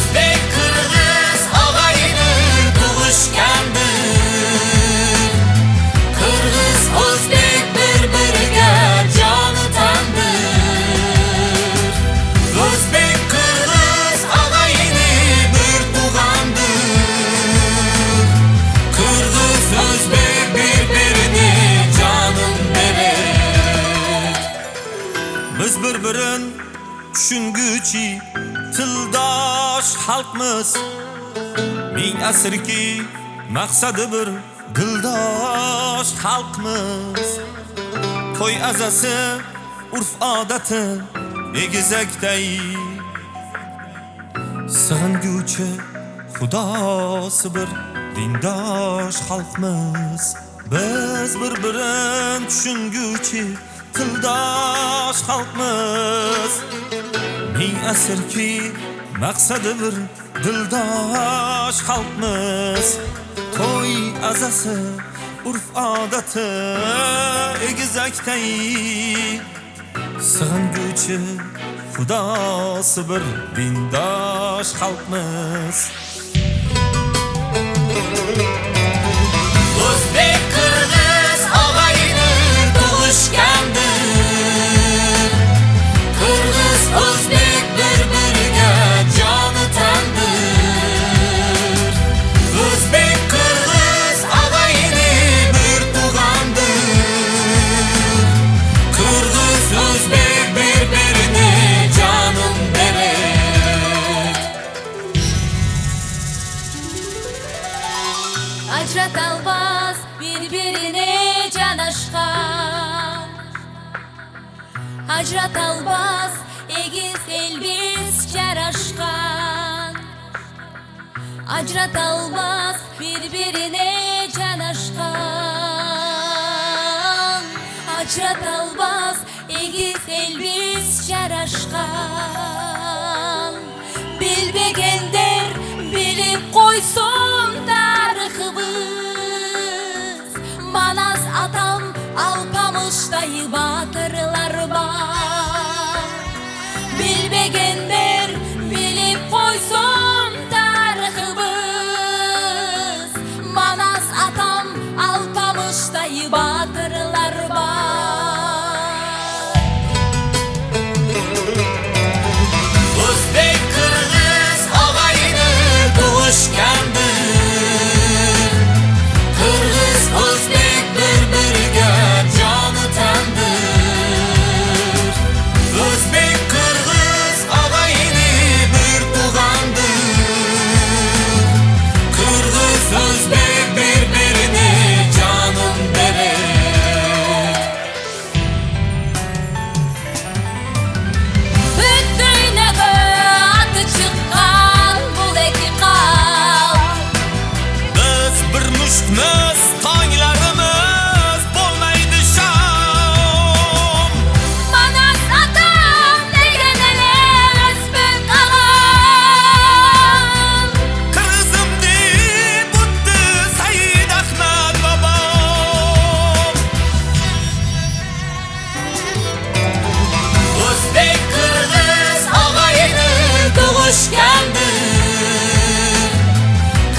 O'zbek Qirg'iz og'ayni tug'ishgandir. Qirg'iz o'zbek bir-biriga joni tandir. O'zbek Qirg'iz og'ayni bir tug'andir. Qirg'iz o'zbek bir-birini jonin berer. Biz bir-birin tushunguchi tildosh xalqmiz. Ming asrki maqsadi bir dildosh xalqmiz. To'y azasi urf odati egizakday, sig'inguchi xudosi bir dindosh xalqmiz. Biz bir-birin tushunguchi tildosh xalqmiz. Ming asrki maqsadi bir dildosh xalqmiz. To'y azasi urf odati egizakday, sig'inguchi xudosi bir dindosh xalqmiz. O'zbek Qirg'iz og'ayni tug'ishgandir. Qirg'iz o'zbek bir-biriga joni tandir. O'zbek Qirg'iz og'ayni bir tug'andir. Qirg'iz o'zbek bir-birini jonin berer. Ajratolmas bir-birine canaşkan. Ajratolmas egiz elbiz jaraşkan. Ajratolmas bir-birine canaşkan. Ajratolmas egiz elbiz jaraşkan. Bilbegenler bilip koysun tariximiz. Manas atam Alpamış'tay batırlar var. Bilbegenler bilip koysun tariximiz. Manas atam Alpamış'tay batırlar var. O'zbek Qirg'iz og'ayni tug'ishgandir. Qirg'iz o'zbek bir-biriga joni tandir. O'zbek Qirg'iz og'ayni bir tug'andir. Qirg'iz o'zbek bir-birini jonin berer. Bütünüge adı çıkan bu iki kalp. Biz bir mushtmiz, tonglarimiz bo'lmaydi shom. Manas atam degan o'zbek og'am. Qirg'izim deb o'tdi Said Ahmad bobom. O'zbek Qirg'iz og'ayni tug'ishgandir.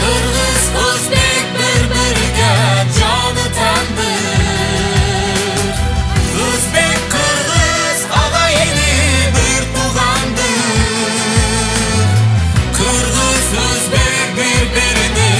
Qirg'iz o'zbek bir-biriga joni tandir. O'zbek Qirg'iz og'ayni bir tug'andir. Qirg'iz o'zbek bir-birini